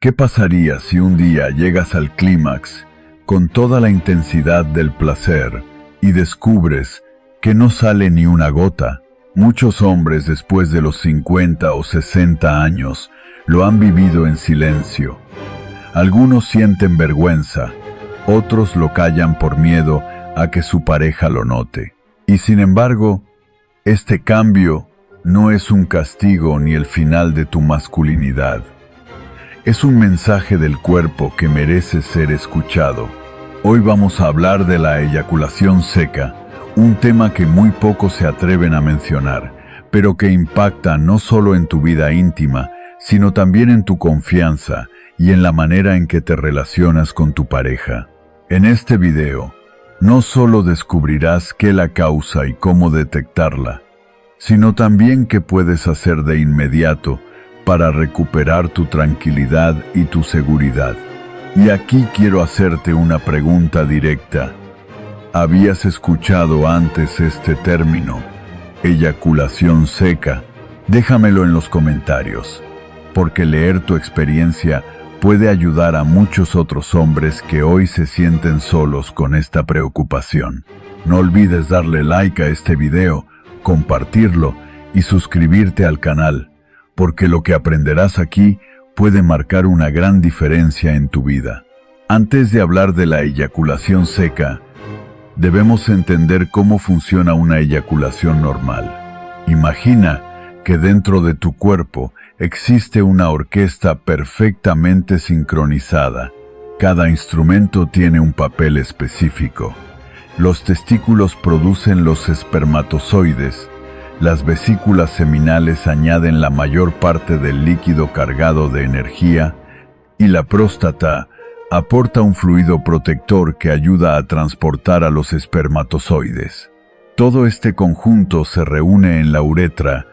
¿Qué pasaría si un día llegas al clímax con toda la intensidad del placer y descubres que no sale ni una gota? Muchos hombres después de los 50 o 60 años lo han vivido en silencio. Algunos sienten vergüenza, otros lo callan por miedo a que su pareja lo note. Y sin embargo, este cambio no es un castigo ni el final de tu masculinidad. Es un mensaje del cuerpo que merece ser escuchado. Hoy vamos a hablar de la eyaculación seca, un tema que muy pocos se atreven a mencionar, pero que impacta no solo en tu vida íntima, sino también en tu confianza y en la manera en que te relacionas con tu pareja. En este video, no solo descubrirás qué la causa y cómo detectarla, sino también qué puedes hacer de inmediato para recuperar tu tranquilidad y tu seguridad. Y aquí quiero hacerte una pregunta directa. ¿Habías escuchado antes este término, eyaculación seca? Déjamelo en los comentarios, porque leer tu experiencia puede ayudar a muchos otros hombres que hoy se sienten solos con esta preocupación. No olvides darle like a este video, compartirlo y suscribirte al canal, porque lo que aprenderás aquí puede marcar una gran diferencia en tu vida. Antes de hablar de la eyaculación seca, debemos entender cómo funciona una eyaculación normal. Imagina que dentro de tu cuerpo existe una orquesta perfectamente sincronizada. Cada instrumento tiene un papel específico. Los testículos producen los espermatozoides, las vesículas seminales añaden la mayor parte del líquido cargado de energía y la próstata aporta un fluido protector que ayuda a transportar a los espermatozoides. Todo este conjunto se reúne en la uretra,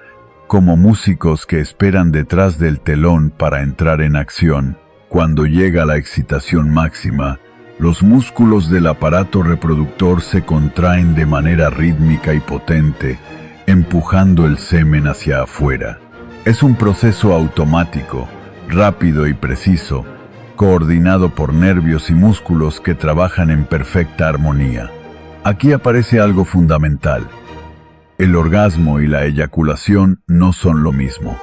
como músicos que esperan detrás del telón para entrar en acción. Cuando llega la excitación máxima, los músculos del aparato reproductor se contraen de manera rítmica y potente, empujando el semen hacia afuera. Es un proceso automático, rápido y preciso, coordinado por nervios y músculos que trabajan en perfecta armonía. Aquí aparece algo fundamental. El orgasmo y la eyaculación no son lo mismo.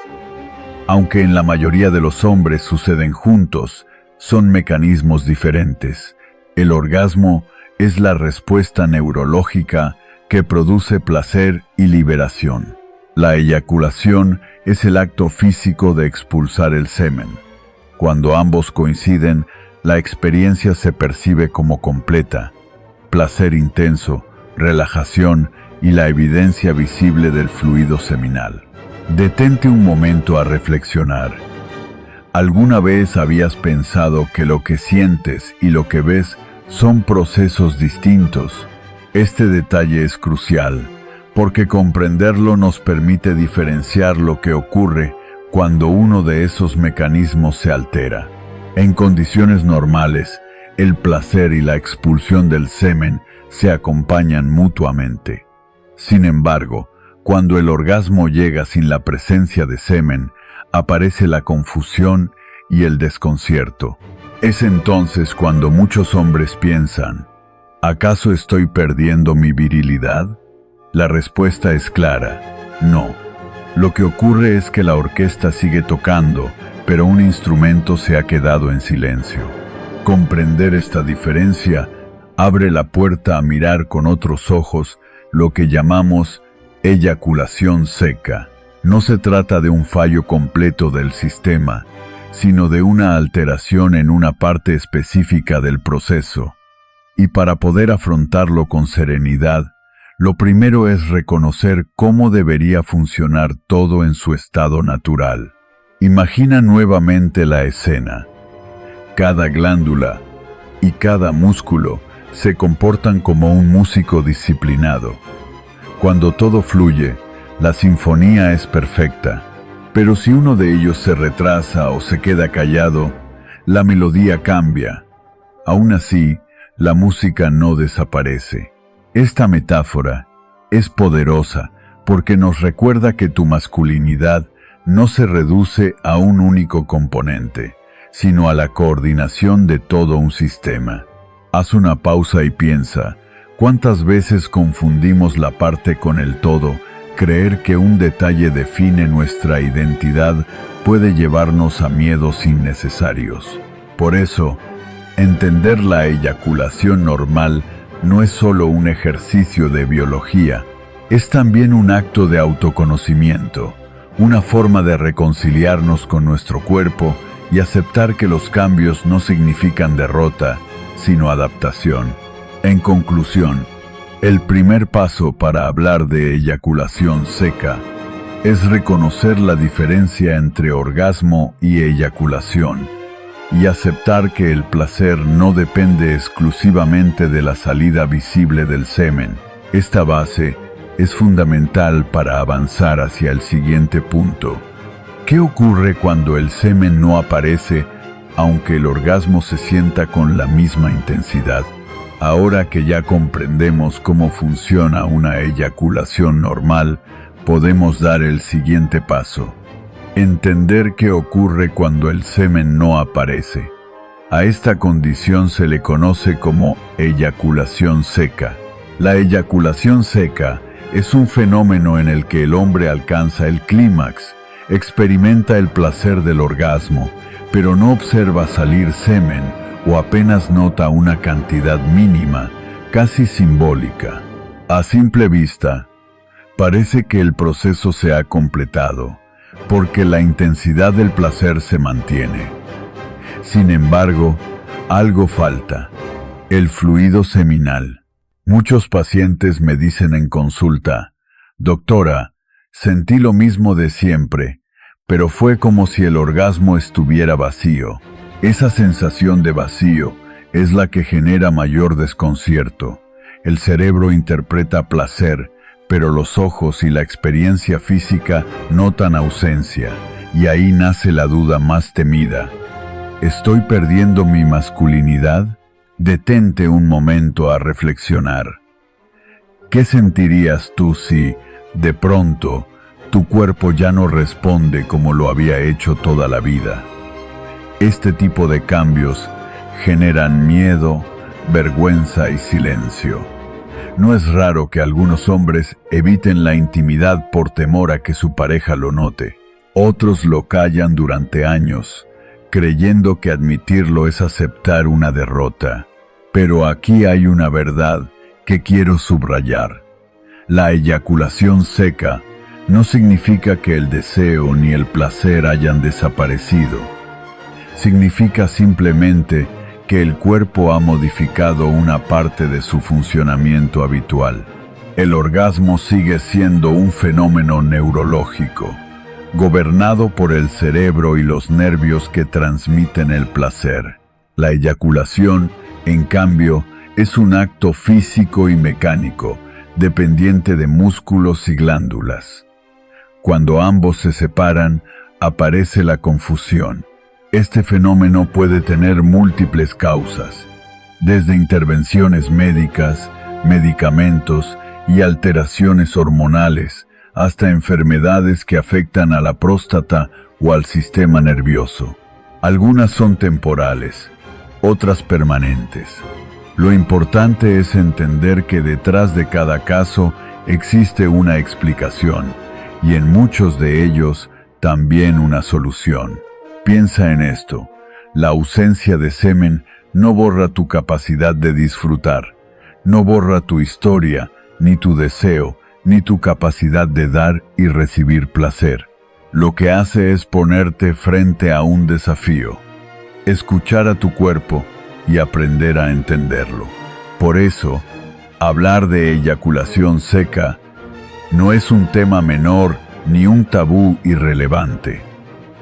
Aunque en la mayoría de los hombres suceden juntos, son mecanismos diferentes. El orgasmo es la respuesta neurológica que produce placer y liberación. La eyaculación es el acto físico de expulsar el semen. Cuando ambos coinciden, la experiencia se percibe como completa. Placer intenso, relajación y la evidencia visible del fluido seminal. Detente un momento a reflexionar. ¿Alguna vez habías pensado que lo que sientes y lo que ves son procesos distintos? Este detalle es crucial, porque comprenderlo nos permite diferenciar lo que ocurre cuando uno de esos mecanismos se altera. En condiciones normales, el placer y la expulsión del semen se acompañan mutuamente. Sin embargo, cuando el orgasmo llega sin la presencia de semen, aparece la confusión y el desconcierto. Es entonces cuando muchos hombres piensan, ¿acaso estoy perdiendo mi virilidad? La respuesta es clara, no. Lo que ocurre es que la orquesta sigue tocando, pero un instrumento se ha quedado en silencio. Comprender esta diferencia abre la puerta a mirar con otros ojos lo que llamamos eyaculación seca. No se trata de un fallo completo del sistema, sino de una alteración en una parte específica del proceso. Y para poder afrontarlo con serenidad, lo primero es reconocer cómo debería funcionar todo en su estado natural. Imagina nuevamente la escena. Cada glándula y cada músculo se comportan como un músico disciplinado. Cuando todo fluye, la sinfonía es perfecta, pero si uno de ellos se retrasa o se queda callado, la melodía cambia. Aún así, la música no desaparece. Esta metáfora es poderosa porque nos recuerda que tu masculinidad no se reduce a un único componente, sino a la coordinación de todo un sistema. Haz una pausa y piensa, ¿cuántas veces confundimos la parte con el todo? Creer que un detalle define nuestra identidad puede llevarnos a miedos innecesarios. Por eso, entender la eyaculación normal no es solo un ejercicio de biología, es también un acto de autoconocimiento, una forma de reconciliarnos con nuestro cuerpo y aceptar que los cambios no significan derrota, sino adaptación. En conclusión, el primer paso para hablar de eyaculación seca es reconocer la diferencia entre orgasmo y eyaculación y aceptar que el placer no depende exclusivamente de la salida visible del semen. Esta base es fundamental para avanzar hacia el siguiente punto. ¿Qué ocurre cuando el semen no aparece, aunque el orgasmo se sienta con la misma intensidad? Ahora que ya comprendemos cómo funciona una eyaculación normal, podemos dar el siguiente paso. Entender qué ocurre cuando el semen no aparece. A esta condición se le conoce como eyaculación seca. La eyaculación seca es un fenómeno en el que el hombre alcanza el clímax, experimenta el placer del orgasmo, pero no observa salir semen o apenas nota una cantidad mínima, casi simbólica. A simple vista, parece que el proceso se ha completado, porque la intensidad del placer se mantiene. Sin embargo, algo falta: el fluido seminal. Muchos pacientes me dicen en consulta, «Doctora, sentí lo mismo de siempre, pero fue como si el orgasmo estuviera vacío». Esa sensación de vacío es la que genera mayor desconcierto. El cerebro interpreta placer, pero los ojos y la experiencia física notan ausencia, y ahí nace la duda más temida. ¿Estoy perdiendo mi masculinidad? Detente un momento a reflexionar. ¿Qué sentirías tú si, de pronto, tu cuerpo ya no responde como lo había hecho toda la vida? Este tipo de cambios generan miedo, vergüenza y silencio. No es raro que algunos hombres eviten la intimidad por temor a que su pareja lo note. Otros lo callan durante años, creyendo que admitirlo es aceptar una derrota. Pero aquí hay una verdad que quiero subrayar. La eyaculación seca no significa que el deseo ni el placer hayan desaparecido. Significa simplemente que el cuerpo ha modificado una parte de su funcionamiento habitual. El orgasmo sigue siendo un fenómeno neurológico, gobernado por el cerebro y los nervios que transmiten el placer. La eyaculación, en cambio, es un acto físico y mecánico, dependiente de músculos y glándulas. Cuando ambos se separan, aparece la confusión. Este fenómeno puede tener múltiples causas, desde intervenciones médicas, medicamentos y alteraciones hormonales, hasta enfermedades que afectan a la próstata o al sistema nervioso. Algunas son temporales, otras permanentes. Lo importante es entender que detrás de cada caso existe una explicación, y en muchos de ellos también una solución. Piensa en esto: la ausencia de semen no borra tu capacidad de disfrutar, no borra tu historia, ni tu deseo, ni tu capacidad de dar y recibir placer. Lo que hace es ponerte frente a un desafío: escuchar a tu cuerpo y aprender a entenderlo. Por eso, hablar de eyaculación seca no es un tema menor ni un tabú irrelevante.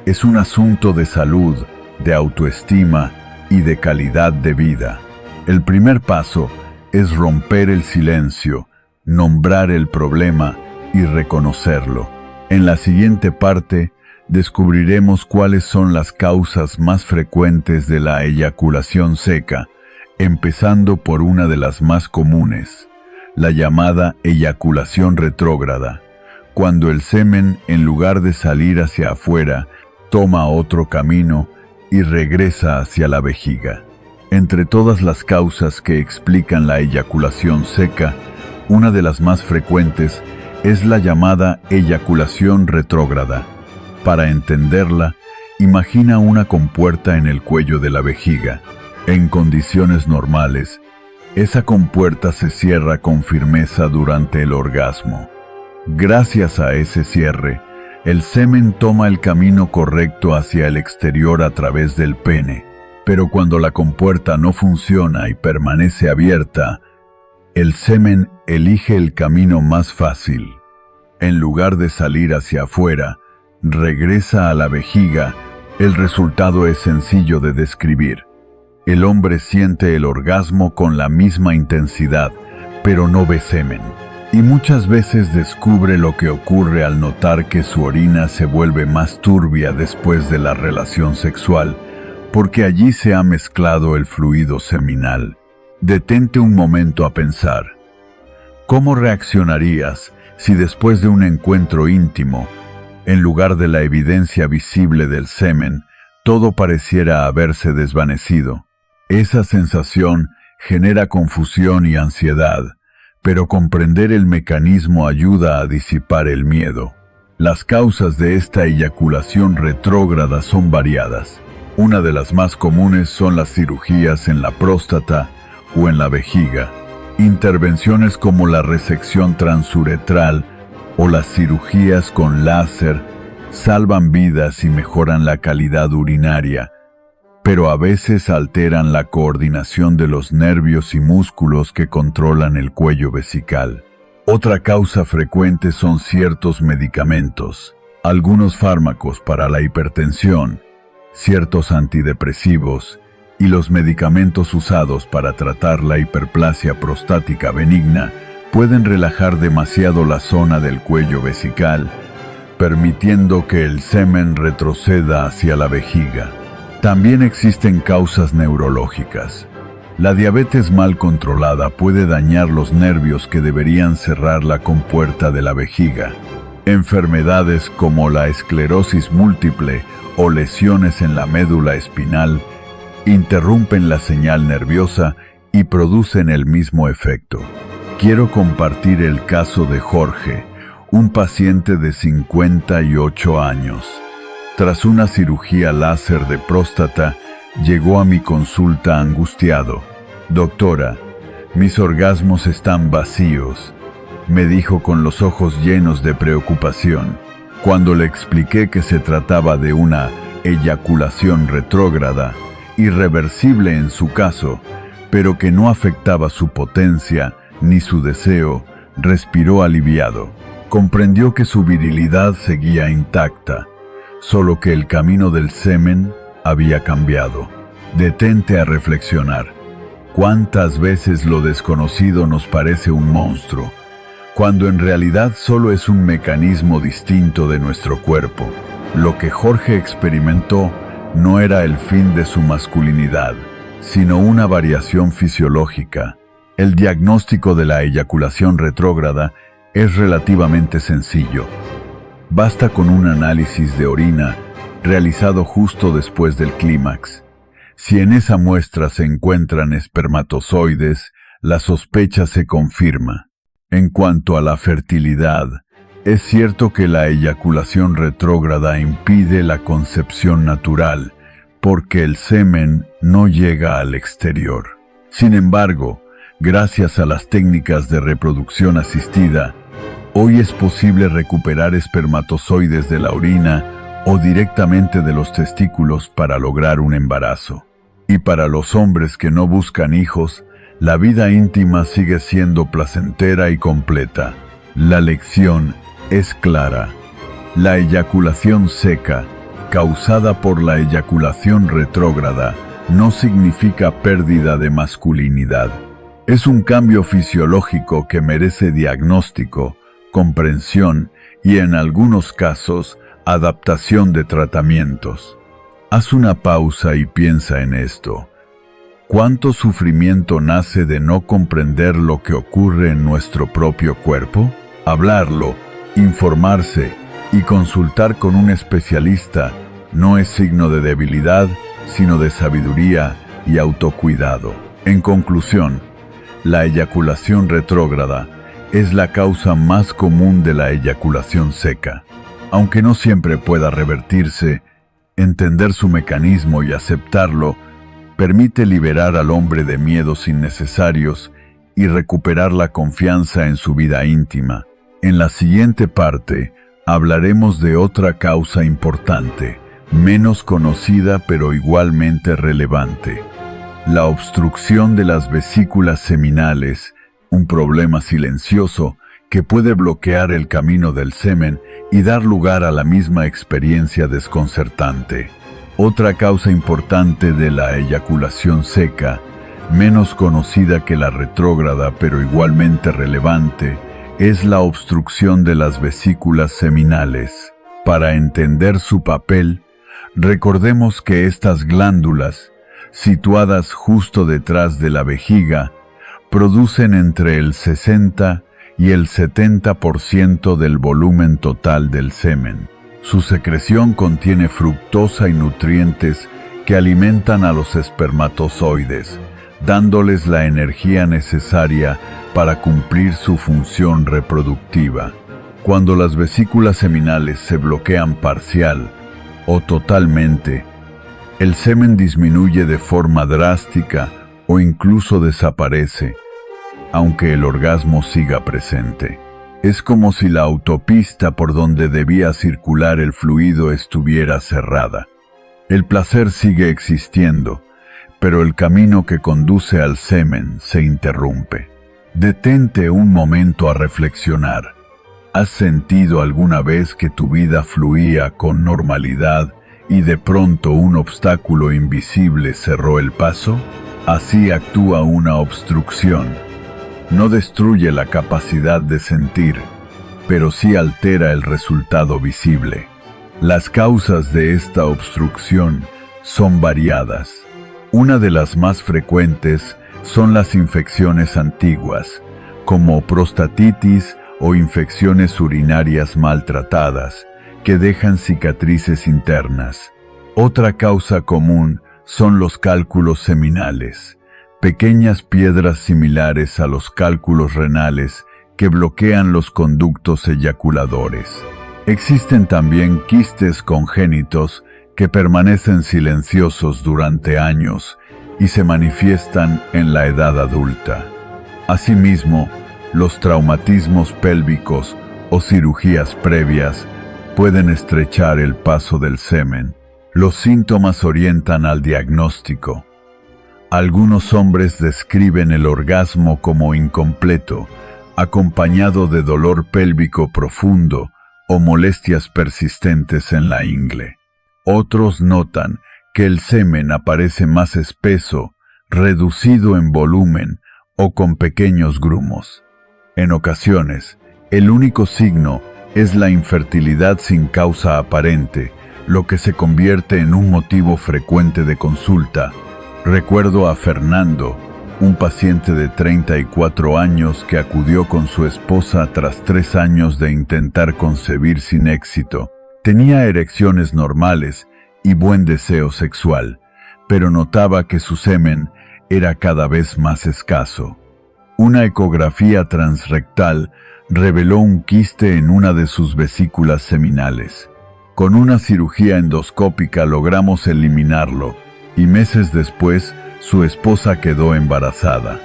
Es un asunto de salud, de autoestima y de calidad de vida. El primer paso es romper el silencio, nombrar el problema y reconocerlo. En la siguiente parte, descubriremos cuáles son las causas más frecuentes de la eyaculación seca, empezando por una de las más comunes, la llamada eyaculación retrógrada, cuando el semen, en lugar de salir hacia afuera, toma otro camino y regresa hacia la vejiga. Entre todas las causas que explican la eyaculación seca, una de las más frecuentes es la llamada eyaculación retrógrada. Para entenderla, imagina una compuerta en el cuello de la vejiga. En condiciones normales, esa compuerta se cierra con firmeza durante el orgasmo. Gracias a ese cierre, el semen toma el camino correcto hacia el exterior a través del pene. Pero cuando la compuerta no funciona y permanece abierta, el semen elige el camino más fácil. En lugar de salir hacia afuera, regresa a la vejiga. El resultado es sencillo de describir. El hombre siente el orgasmo con la misma intensidad, pero no ve semen. Y muchas veces descubre lo que ocurre al notar que su orina se vuelve más turbia después de la relación sexual, porque allí se ha mezclado el fluido seminal. Detente un momento a pensar. ¿Cómo reaccionarías si después de un encuentro íntimo, en lugar de la evidencia visible del semen, todo pareciera haberse desvanecido? Esa sensación genera confusión y ansiedad, pero comprender el mecanismo ayuda a disipar el miedo. Las causas de esta eyaculación retrógrada son variadas. Una de las más comunes son las cirugías en la próstata o en la vejiga. Intervenciones como la resección transuretral o las cirugías con láser salvan vidas y mejoran la calidad urinaria, pero a veces alteran la coordinación de los nervios y músculos que controlan el cuello vesical. Otra causa frecuente son ciertos medicamentos, algunos fármacos para la hipertensión, ciertos antidepresivos y los medicamentos usados para tratar la hiperplasia prostática benigna pueden relajar demasiado la zona del cuello vesical, permitiendo que el semen retroceda hacia la vejiga. También existen causas neurológicas. La diabetes mal controlada puede dañar los nervios que deberían cerrar la compuerta de la vejiga. Enfermedades como la esclerosis múltiple o lesiones en la médula espinal interrumpen la señal nerviosa y producen el mismo efecto. Quiero compartir el caso de Jorge, un paciente de 58 años. Tras una cirugía láser de próstata, llegó a mi consulta angustiado. «Doctora, mis orgasmos están vacíos», me dijo con los ojos llenos de preocupación. Cuando le expliqué que se trataba de una eyaculación retrógrada, irreversible en su caso, pero que no afectaba su potencia ni su deseo, respiró aliviado. Comprendió que su virilidad seguía intacta, solo que el camino del semen había cambiado. Detente a reflexionar. ¿Cuántas veces lo desconocido nos parece un monstruo, cuando en realidad solo es un mecanismo distinto de nuestro cuerpo? Lo que Jorge experimentó no era el fin de su masculinidad, sino una variación fisiológica. El diagnóstico de la eyaculación retrógrada es relativamente sencillo. Basta con un análisis de orina realizado justo después del clímax. Si en esa muestra se encuentran espermatozoides, la sospecha se confirma. En cuanto a la fertilidad, es cierto que la eyaculación retrógrada impide la concepción natural, porque el semen no llega al exterior. Sin embargo, gracias a las técnicas de reproducción asistida, hoy es posible recuperar espermatozoides de la orina o directamente de los testículos para lograr un embarazo. Y para los hombres que no buscan hijos, la vida íntima sigue siendo placentera y completa. La lección es clara. La eyaculación seca, causada por la eyaculación retrógrada, no significa pérdida de masculinidad. Es un cambio fisiológico que merece diagnóstico, comprensión y, en algunos casos, adaptación de tratamientos. Haz una pausa y piensa en esto. ¿Cuánto sufrimiento nace de no comprender lo que ocurre en nuestro propio cuerpo? Hablarlo, informarse y consultar con un especialista no es signo de debilidad, sino de sabiduría y autocuidado. En conclusión, la eyaculación retrógrada es la causa más común de la eyaculación seca. Aunque no siempre pueda revertirse, entender su mecanismo y aceptarlo permite liberar al hombre de miedos innecesarios y recuperar la confianza en su vida íntima. En la siguiente parte, hablaremos de otra causa importante, menos conocida pero igualmente relevante: la obstrucción de las vesículas seminales, un problema silencioso que puede bloquear el camino del semen y dar lugar a la misma experiencia desconcertante. Otra causa importante de la eyaculación seca, menos conocida que la retrógrada pero igualmente relevante, es la obstrucción de las vesículas seminales. Para entender su papel, recordemos que estas glándulas, situadas justo detrás de la vejiga, producen entre el 60 y el 70% del volumen total del semen. Su secreción contiene fructosa y nutrientes que alimentan a los espermatozoides, dándoles la energía necesaria para cumplir su función reproductiva. Cuando las vesículas seminales se bloquean parcial o totalmente, el semen disminuye de forma drástica o incluso desaparece, aunque el orgasmo siga presente. Es como si la autopista por donde debía circular el fluido estuviera cerrada. El placer sigue existiendo, pero el camino que conduce al semen se interrumpe. Detente un momento a reflexionar. ¿Has sentido alguna vez que tu vida fluía con normalidad y de pronto un obstáculo invisible cerró el paso? Así actúa una obstrucción. No destruye la capacidad de sentir, pero sí altera el resultado visible. Las causas de esta obstrucción son variadas. Una de las más frecuentes son las infecciones antiguas, como prostatitis o infecciones urinarias maltratadas, que dejan cicatrices internas. Otra causa común son los cálculos seminales, pequeñas piedras similares a los cálculos renales que bloquean los conductos eyaculadores. Existen también quistes congénitos que permanecen silenciosos durante años y se manifiestan en la edad adulta. Asimismo, los traumatismos pélvicos o cirugías previas pueden estrechar el paso del semen. Los síntomas orientan al diagnóstico. Algunos hombres describen el orgasmo como incompleto, acompañado de dolor pélvico profundo o molestias persistentes en la ingle. Otros notan que el semen aparece más espeso, reducido en volumen o con pequeños grumos. En ocasiones, el único signo es la infertilidad sin causa aparente, lo que se convierte en un motivo frecuente de consulta. Recuerdo a Fernando, un paciente de 34 años que acudió con su esposa tras 3 años de intentar concebir sin éxito. Tenía erecciones normales y buen deseo sexual, pero notaba que su semen era cada vez más escaso. Una ecografía transrectal reveló un quiste en una de sus vesículas seminales. Con una cirugía endoscópica logramos eliminarlo, y meses después su esposa quedó embarazada.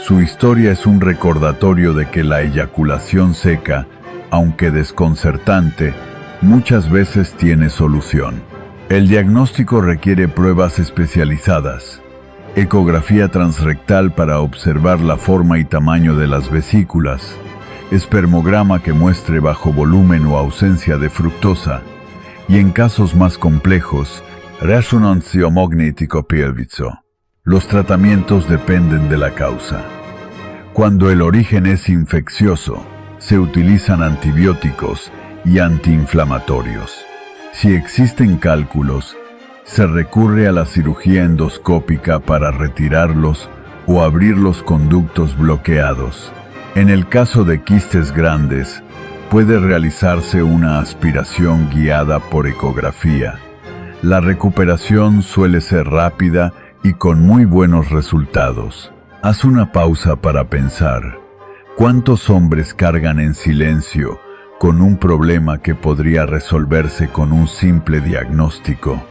Su historia es un recordatorio de que la eyaculación seca, aunque desconcertante, muchas veces tiene solución. El diagnóstico requiere pruebas especializadas: ecografía transrectal para observar la forma y tamaño de las vesículas, espermograma que muestre bajo volumen o ausencia de fructosa, y en casos más complejos, resonancia magnético-pélvico. Los tratamientos dependen de la causa. Cuando el origen es infeccioso, se utilizan antibióticos y antiinflamatorios. Si existen cálculos, se recurre a la cirugía endoscópica para retirarlos o abrir los conductos bloqueados. En el caso de quistes grandes, puede realizarse una aspiración guiada por ecografía. La recuperación suele ser rápida y con muy buenos resultados. Haz una pausa para pensar. ¿Cuántos hombres cargan en silencio con un problema que podría resolverse con un simple diagnóstico?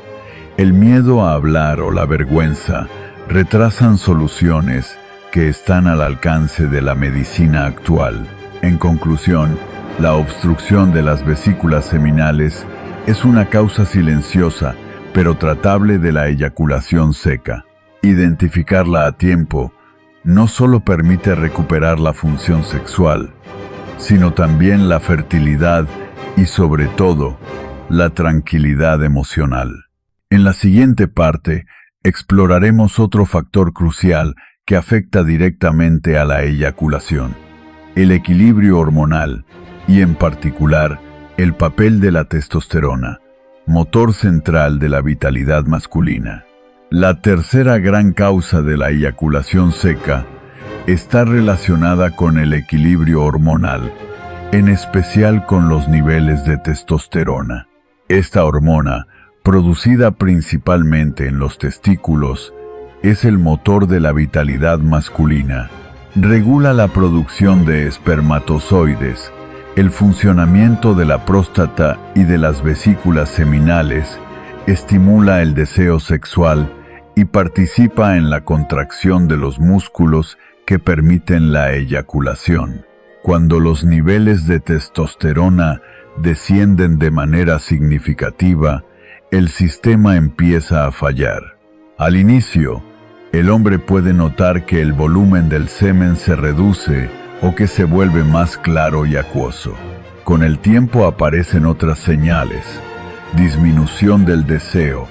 El miedo a hablar o la vergüenza retrasan soluciones que están al alcance de la medicina actual. En conclusión, la obstrucción de las vesículas seminales es una causa silenciosa, pero tratable de la eyaculación seca. Identificarla a tiempo no solo permite recuperar la función sexual, sino también la fertilidad y, sobre todo, la tranquilidad emocional. En la siguiente parte, exploraremos otro factor crucial que afecta directamente a la eyaculación: el equilibrio hormonal y, en particular, el papel de la testosterona, motor central de la vitalidad masculina. La tercera gran causa de la eyaculación seca está relacionada con el equilibrio hormonal, en especial con los niveles de testosterona. Esta hormona, producida principalmente en los testículos, es el motor de la vitalidad masculina. Regula la producción de espermatozoides, el funcionamiento de la próstata y de las vesículas seminales, estimula el deseo sexual y participa en la contracción de los músculos que permiten la eyaculación. Cuando los niveles de testosterona descienden de manera significativa, el sistema empieza a fallar. Al inicio, el hombre puede notar que el volumen del semen se reduce o que se vuelve más claro y acuoso. Con el tiempo aparecen otras señales: disminución del deseo,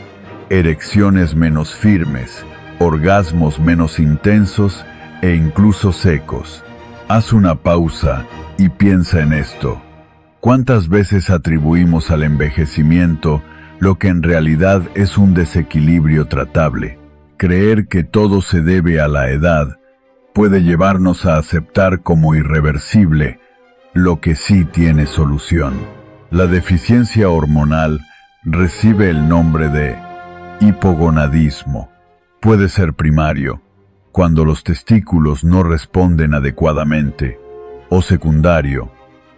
erecciones menos firmes, orgasmos menos intensos e incluso secos. Haz una pausa y piensa en esto. ¿Cuántas veces atribuimos al envejecimiento lo que en realidad es un desequilibrio tratable? Creer que todo se debe a la edad puede llevarnos a aceptar como irreversible lo que sí tiene solución. La deficiencia hormonal recibe el nombre de hipogonadismo. Puede ser primario, cuando los testículos no responden adecuadamente, o secundario,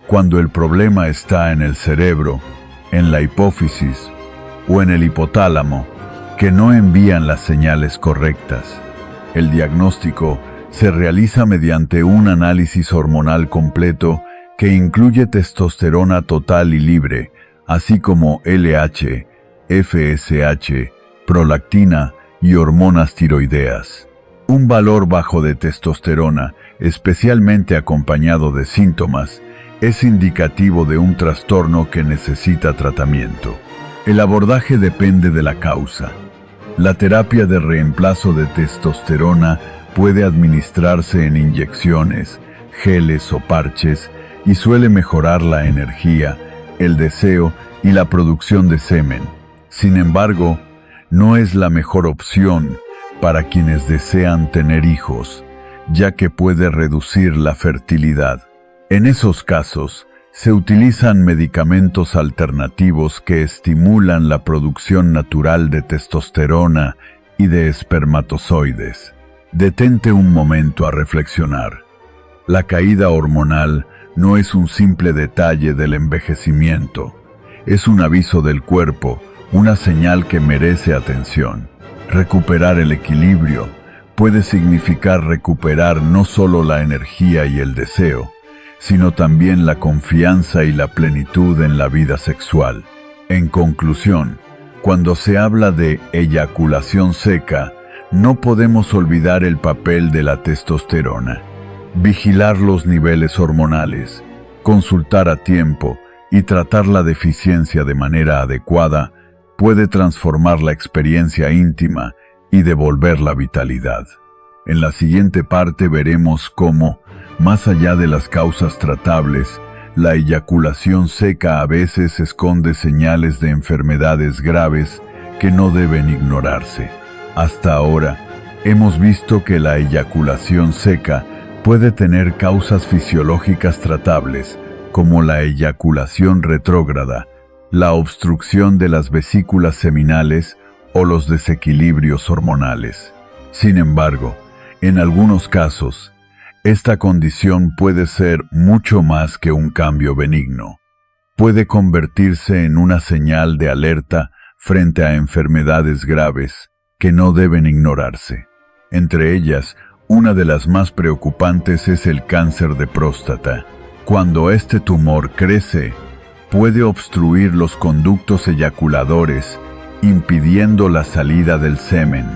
cuando el problema está en el cerebro, en la hipófisis o en el hipotálamo, que no envían las señales correctas. El diagnóstico se realiza mediante un análisis hormonal completo que incluye testosterona total y libre, así como LH, FSH, prolactina y hormonas tiroideas. Un valor bajo de testosterona, especialmente acompañado de síntomas, es indicativo de un trastorno que necesita tratamiento. El abordaje depende de la causa. La terapia de reemplazo de testosterona puede administrarse en inyecciones, geles o parches y suele mejorar la energía, el deseo y la producción de semen. Sin embargo, no es la mejor opción para quienes desean tener hijos, ya que puede reducir la fertilidad. En esos casos, se utilizan medicamentos alternativos que estimulan la producción natural de testosterona y de espermatozoides. Detente un momento a reflexionar. La caída hormonal no es un simple detalle del envejecimiento. Es un aviso del cuerpo, una señal que merece atención. Recuperar el equilibrio puede significar recuperar no solo la energía y el deseo, sino también la confianza y la plenitud en la vida sexual. En conclusión, cuando se habla de eyaculación seca, no podemos olvidar el papel de la testosterona. Vigilar los niveles hormonales, consultar a tiempo y tratar la deficiencia de manera adecuada puede transformar la experiencia íntima y devolver la vitalidad. En la siguiente parte veremos cómo, más allá de las causas tratables, la eyaculación seca a veces esconde señales de enfermedades graves que no deben ignorarse. Hasta ahora, hemos visto que la eyaculación seca puede tener causas fisiológicas tratables, como la eyaculación retrógrada, la obstrucción de las vesículas seminales o los desequilibrios hormonales. Sin embargo, en algunos casos, esta condición puede ser mucho más que un cambio benigno. Puede convertirse en una señal de alerta frente a enfermedades graves que no deben ignorarse. Entre ellas, una de las más preocupantes es el cáncer de próstata. Cuando este tumor crece, puede obstruir los conductos eyaculadores, impidiendo la salida del semen.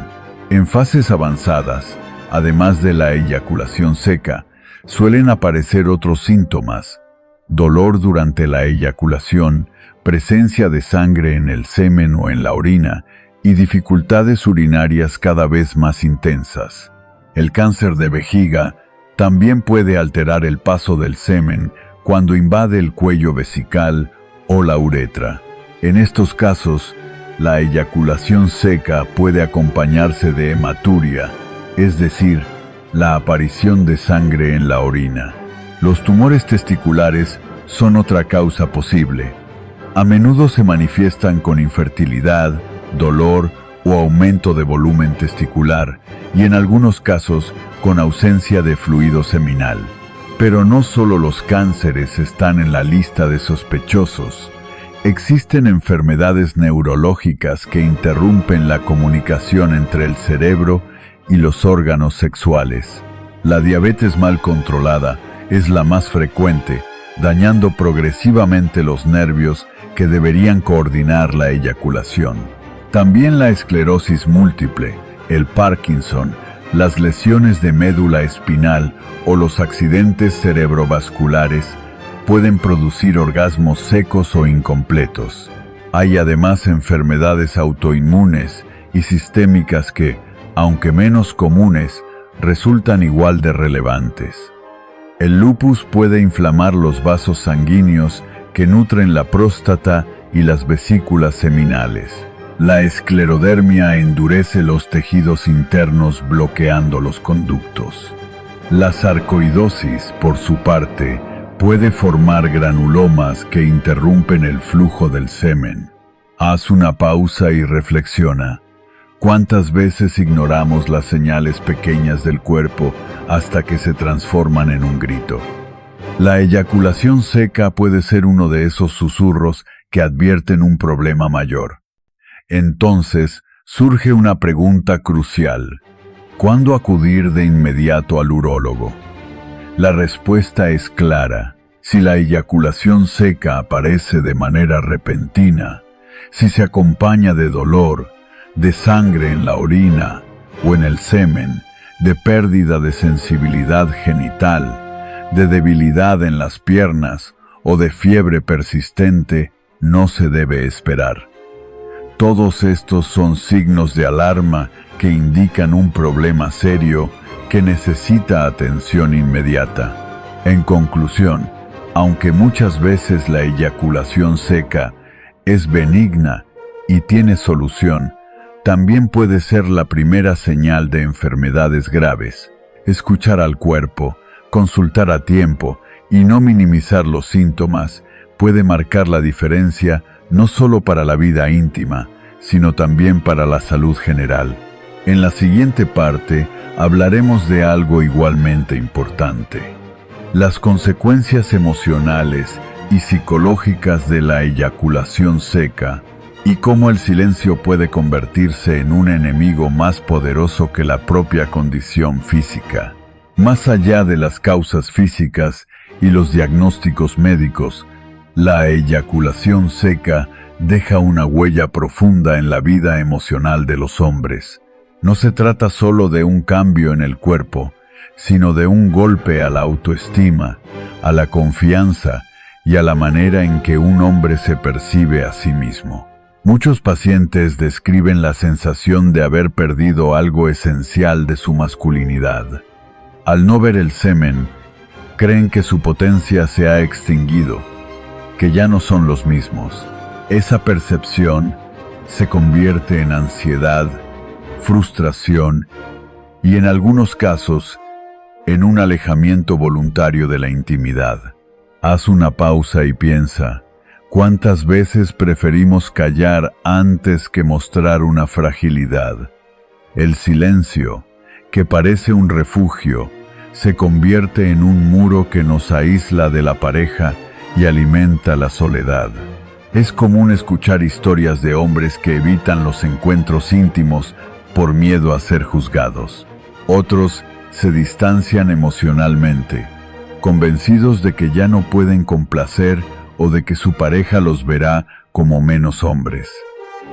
En fases avanzadas, además de la eyaculación seca, suelen aparecer otros síntomas: dolor durante la eyaculación, presencia de sangre en el semen o en la orina, y dificultades urinarias cada vez más intensas. El cáncer de vejiga también puede alterar el paso del semen cuando invade el cuello vesical o la uretra. En estos casos, la eyaculación seca puede acompañarse de hematuria, es decir, la aparición de sangre en la orina. Los tumores testiculares son otra causa posible. A menudo se manifiestan con infertilidad, dolor o aumento de volumen testicular, y en algunos casos con ausencia de fluido seminal. Pero no solo los cánceres están en la lista de sospechosos. Existen enfermedades neurológicas que interrumpen la comunicación entre el cerebro y los órganos sexuales. La diabetes mal controlada es la más frecuente, dañando progresivamente los nervios que deberían coordinar la eyaculación. También la esclerosis múltiple, el Parkinson, las lesiones de médula espinal o los accidentes cerebrovasculares pueden producir orgasmos secos o incompletos. Hay además enfermedades autoinmunes y sistémicas que, aunque menos comunes, resultan igual de relevantes. El lupus puede inflamar los vasos sanguíneos que nutren la próstata y las vesículas seminales. La esclerodermia endurece los tejidos internos bloqueando los conductos. La sarcoidosis, por su parte, puede formar granulomas que interrumpen el flujo del semen. Haz una pausa y reflexiona. ¿Cuántas veces ignoramos las señales pequeñas del cuerpo hasta que se transforman en un grito? La eyaculación seca puede ser uno de esos susurros que advierten un problema mayor. Entonces, surge una pregunta crucial: ¿cuándo acudir de inmediato al urólogo? La respuesta es clara. Si la eyaculación seca aparece de manera repentina, si se acompaña de dolor, de sangre en la orina o en el semen, de pérdida de sensibilidad genital, de debilidad en las piernas o de fiebre persistente, no se debe esperar. Todos estos son signos de alarma que indican un problema serio que necesita atención inmediata. En conclusión, aunque muchas veces la eyaculación seca es benigna y tiene solución, también puede ser la primera señal de enfermedades graves. Escuchar al cuerpo, consultar a tiempo y no minimizar los síntomas puede marcar la diferencia no solo para la vida íntima, sino también para la salud general. En la siguiente parte hablaremos de algo igualmente importante: las consecuencias emocionales y psicológicas de la eyaculación seca, y cómo el silencio puede convertirse en un enemigo más poderoso que la propia condición física. Más allá de las causas físicas y los diagnósticos médicos, la eyaculación seca deja una huella profunda en la vida emocional de los hombres. No se trata solo de un cambio en el cuerpo, sino de un golpe a la autoestima, a la confianza y a la manera en que un hombre se percibe a sí mismo. Muchos pacientes describen la sensación de haber perdido algo esencial de su masculinidad. Al no ver el semen, creen que su potencia se ha extinguido, que ya no son los mismos. Esa percepción se convierte en ansiedad, frustración y, en algunos casos, en un alejamiento voluntario de la intimidad. Haz una pausa y piensa: ¿Cuántas veces preferimos callar antes que mostrar una fragilidad? El silencio, que parece un refugio, se convierte en un muro que nos aísla de la pareja y alimenta la soledad. Es común escuchar historias de hombres que evitan los encuentros íntimos por miedo a ser juzgados. Otros se distancian emocionalmente, convencidos de que ya no pueden complacer o de que su pareja los verá como menos hombres.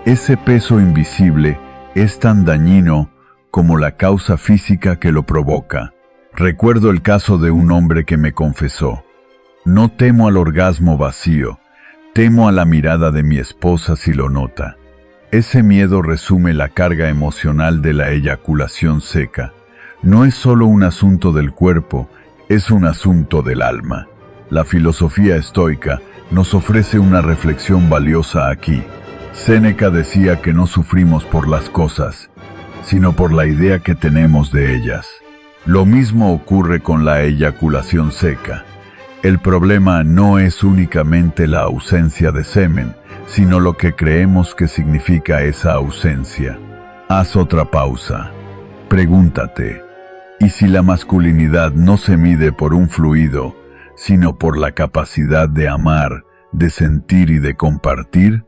Ese peso invisible es tan dañino como la causa física que lo provoca. Recuerdo el caso de un hombre que me confesó: no temo al orgasmo vacío, temo a la mirada de mi esposa si lo nota. Ese miedo resume la carga emocional de la eyaculación seca. No es solo un asunto del cuerpo, es un asunto del alma. La filosofía estoica nos ofrece una reflexión valiosa aquí. Séneca decía que no sufrimos por las cosas, sino por la idea que tenemos de ellas. Lo mismo ocurre con la eyaculación seca. El problema no es únicamente la ausencia de semen, sino lo que creemos que significa esa ausencia. Haz otra pausa. Pregúntate, ¿y si la masculinidad no se mide por un fluido, sino por la capacidad de amar, de sentir y de compartir?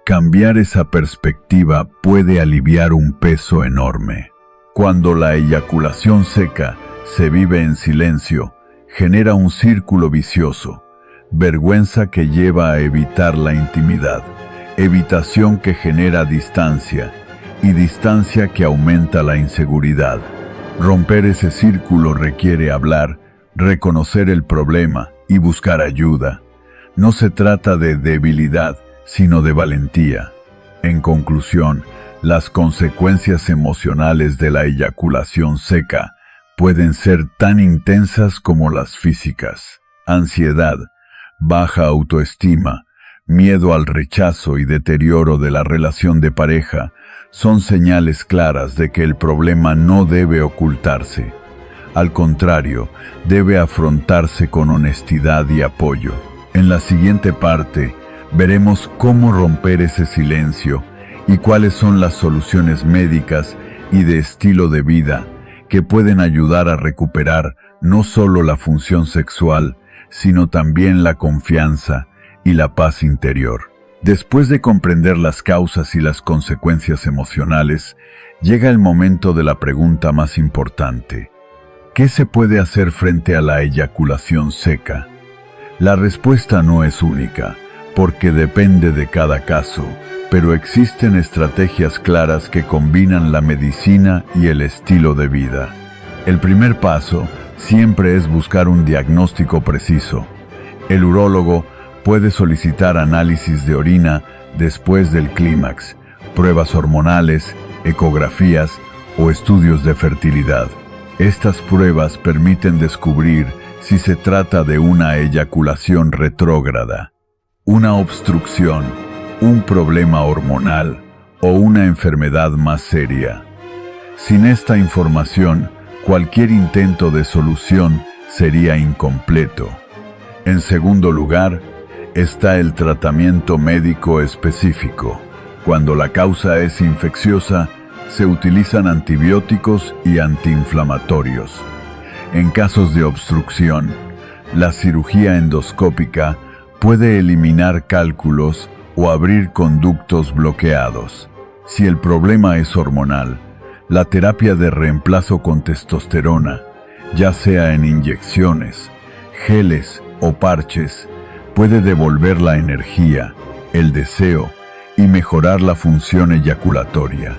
Cambiar esa perspectiva puede aliviar un peso enorme. Cuando la eyaculación seca se vive en silencio, genera un círculo vicioso: vergüenza que lleva a evitar la intimidad, evitación que genera distancia, y distancia que aumenta la inseguridad. Romper ese círculo requiere hablar, reconocer el problema y buscar ayuda. No se trata de debilidad, sino de valentía. En conclusión, las consecuencias emocionales de la eyaculación seca pueden ser tan intensas como las físicas. Ansiedad, baja autoestima, miedo al rechazo y deterioro de la relación de pareja son señales claras de que el problema no debe ocultarse. Al contrario, debe afrontarse con honestidad y apoyo. En la siguiente parte, veremos cómo romper ese silencio y cuáles son las soluciones médicas y de estilo de vida que pueden ayudar a recuperar no solo la función sexual, sino también la confianza y la paz interior. Después de comprender las causas y las consecuencias emocionales, llega el momento de la pregunta más importante: ¿qué se puede hacer frente a la eyaculación seca? La respuesta no es única, porque depende de cada caso, pero existen estrategias claras que combinan la medicina y el estilo de vida. El primer paso siempre es buscar un diagnóstico preciso. El urólogo puede solicitar análisis de orina después del clímax, pruebas hormonales, ecografías o estudios de fertilidad. Estas pruebas permiten descubrir si se trata de una eyaculación retrógrada, una obstrucción, un problema hormonal o una enfermedad más seria. Sin esta información, cualquier intento de solución sería incompleto. En segundo lugar, está el tratamiento médico específico. Cuando la causa es infecciosa, se utilizan antibióticos y antiinflamatorios. En casos de obstrucción, la cirugía endoscópica puede eliminar cálculos o abrir conductos bloqueados. Si el problema es hormonal, la terapia de reemplazo con testosterona, ya sea en inyecciones, geles o parches, puede devolver la energía, el deseo y mejorar la función eyaculatoria.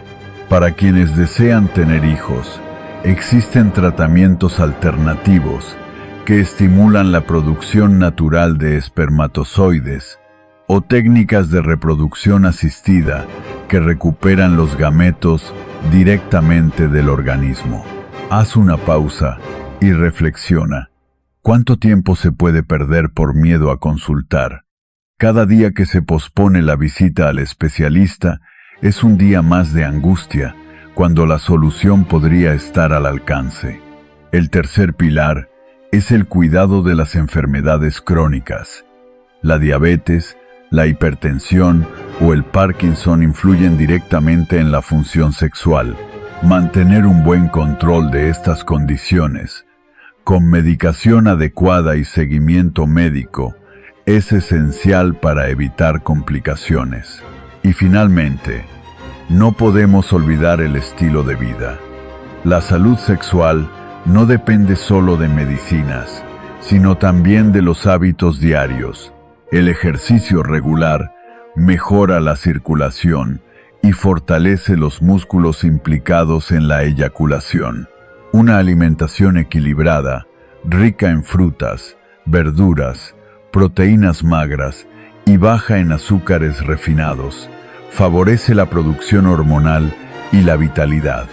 Para quienes desean tener hijos, existen tratamientos alternativos que estimulan la producción natural de espermatozoides o técnicas de reproducción asistida que recuperan los gametos directamente del organismo. Haz una pausa y reflexiona. ¿Cuánto tiempo se puede perder por miedo a consultar? Cada día que se pospone la visita al especialista es un día más de angustia, cuando la solución podría estar al alcance. El tercer pilar es el cuidado de las enfermedades crónicas. La diabetes, La hipertensión o el Parkinson influyen directamente en la función sexual. Mantener un buen control de estas condiciones, con medicación adecuada y seguimiento médico, es esencial para evitar complicaciones. Y finalmente, no podemos olvidar el estilo de vida. La salud sexual no depende solo de medicinas, sino también de los hábitos diarios. El ejercicio regular mejora la circulación y fortalece los músculos implicados en la eyaculación. Una alimentación equilibrada, rica en frutas, verduras, proteínas magras y baja en azúcares refinados, favorece la producción hormonal y la vitalidad.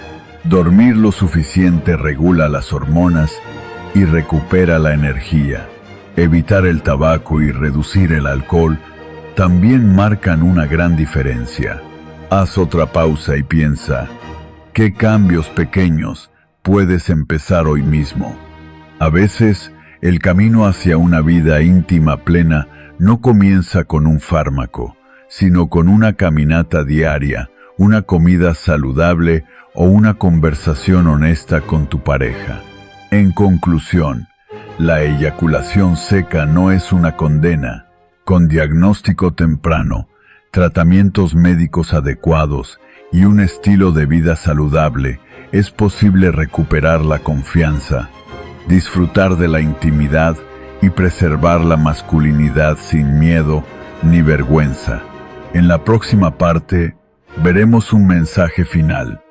Dormir lo suficiente regula las hormonas y recupera la energía. Evitar el tabaco y reducir el alcohol también marcan una gran diferencia. Haz otra pausa y piensa, ¿qué cambios pequeños puedes empezar hoy mismo? A veces, el camino hacia una vida íntima plena no comienza con un fármaco, sino con una caminata diaria, una comida saludable o una conversación honesta con tu pareja. En conclusión, la eyaculación seca no es una condena. Con diagnóstico temprano, tratamientos médicos adecuados y un estilo de vida saludable, es posible recuperar la confianza, disfrutar de la intimidad y preservar la masculinidad sin miedo ni vergüenza. En la próxima parte, veremos un mensaje final: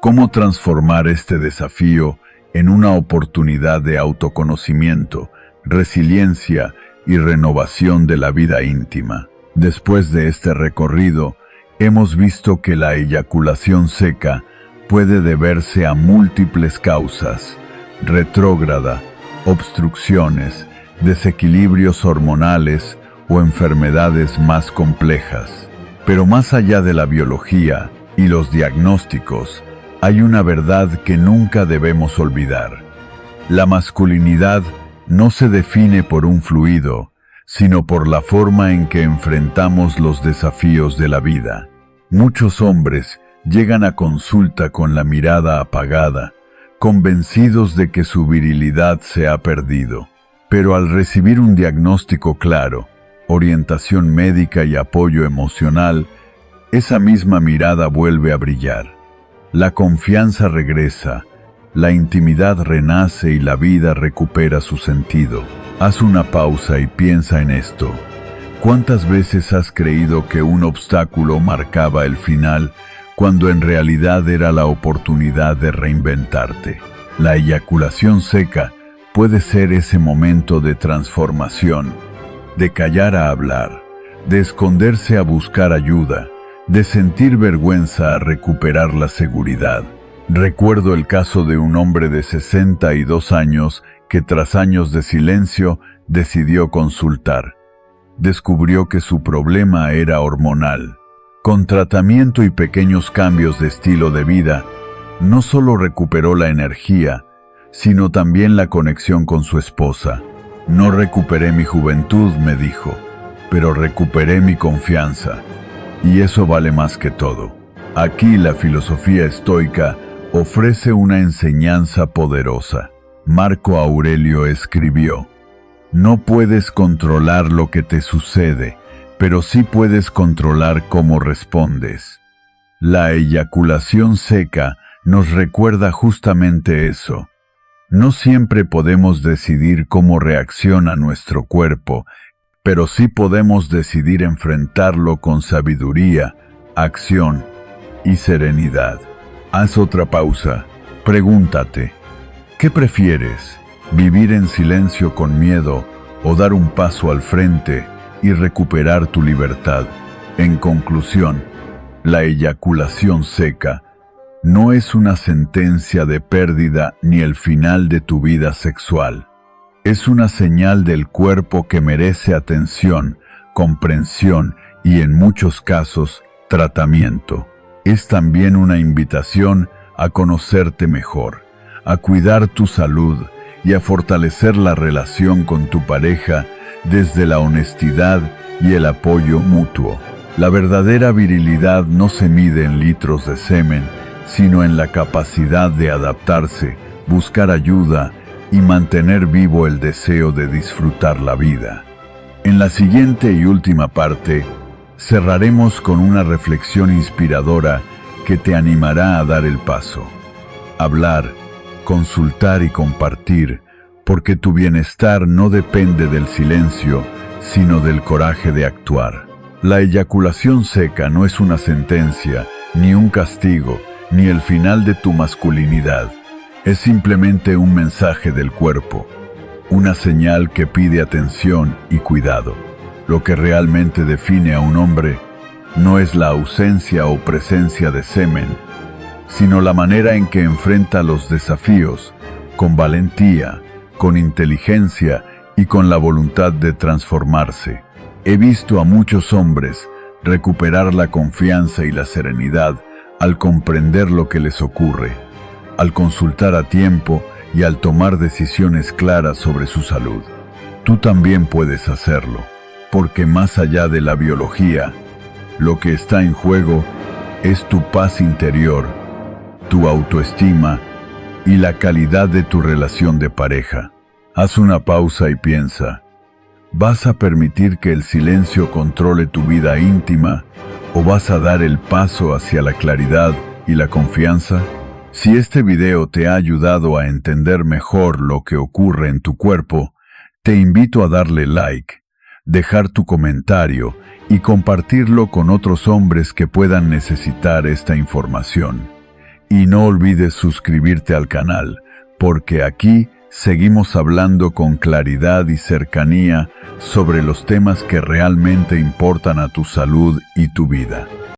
cómo transformar este desafío en una oportunidad de autoconocimiento, resiliencia y renovación de la vida íntima. Después de este recorrido, hemos visto que la eyaculación seca puede deberse a múltiples causas: retrógrada, obstrucciones, desequilibrios hormonales o enfermedades más complejas. Pero más allá de la biología y los diagnósticos, hay una verdad que nunca debemos olvidar. La masculinidad no se define por un fluido, sino por la forma en que enfrentamos los desafíos de la vida. Muchos hombres llegan a consulta con la mirada apagada, convencidos de que su virilidad se ha perdido. Pero al recibir un diagnóstico claro, orientación médica y apoyo emocional, esa misma mirada vuelve a brillar. La confianza regresa, la intimidad renace y la vida recupera su sentido. Haz una pausa y piensa en esto. ¿Cuántas veces has creído que un obstáculo marcaba el final, cuando en realidad era la oportunidad de reinventarte? La eyaculación seca puede ser ese momento de transformación, de callar a hablar, de esconderse a buscar ayuda, de sentir vergüenza a recuperar la seguridad. Recuerdo el caso de un hombre de 62 años que tras años de silencio decidió consultar. Descubrió que su problema era hormonal. Con tratamiento y pequeños cambios de estilo de vida, no solo recuperó la energía, sino también la conexión con su esposa. No recuperé mi juventud, me dijo, pero recuperé mi confianza. Y eso vale más que todo. Aquí la filosofía estoica ofrece una enseñanza poderosa. Marco Aurelio escribió: no puedes controlar lo que te sucede, pero sí puedes controlar cómo respondes. La eyaculación seca nos recuerda justamente eso. No siempre podemos decidir cómo reacciona nuestro cuerpo, pero sí podemos decidir enfrentarlo con sabiduría, acción y serenidad. Haz otra pausa. Pregúntate, ¿qué prefieres? ¿Vivir en silencio con miedo o dar un paso al frente y recuperar tu libertad? En conclusión, la eyaculación seca no es una sentencia de pérdida ni el final de tu vida sexual. Es una señal del cuerpo que merece atención, comprensión y, en muchos casos, tratamiento. Es también una invitación a conocerte mejor, a cuidar tu salud y a fortalecer la relación con tu pareja desde la honestidad y el apoyo mutuo. La verdadera virilidad no se mide en litros de semen, sino en la capacidad de adaptarse, buscar ayuda y mantener vivo el deseo de disfrutar la vida. En la siguiente y última parte, cerraremos con una reflexión inspiradora que te animará a dar el paso. Hablar, consultar y compartir, porque tu bienestar no depende del silencio, sino del coraje de actuar. La eyaculación seca no es una sentencia, ni un castigo, ni el final de tu masculinidad. Es simplemente un mensaje del cuerpo, una señal que pide atención y cuidado. Lo que realmente define a un hombre no es la ausencia o presencia de semen, sino la manera en que enfrenta los desafíos, con valentía, con inteligencia y con la voluntad de transformarse. He visto a muchos hombres recuperar la confianza y la serenidad al comprender lo que les ocurre, al consultar a tiempo y al tomar decisiones claras sobre su salud. Tú también puedes hacerlo, porque más allá de la biología, lo que está en juego es tu paz interior, tu autoestima y la calidad de tu relación de pareja. Haz una pausa y piensa, ¿vas a permitir que el silencio controle tu vida íntima o vas a dar el paso hacia la claridad y la confianza? Si este video te ha ayudado a entender mejor lo que ocurre en tu cuerpo, te invito a darle like, dejar tu comentario y compartirlo con otros hombres que puedan necesitar esta información. Y no olvides suscribirte al canal, porque aquí seguimos hablando con claridad y cercanía sobre los temas que realmente importan a tu salud y tu vida.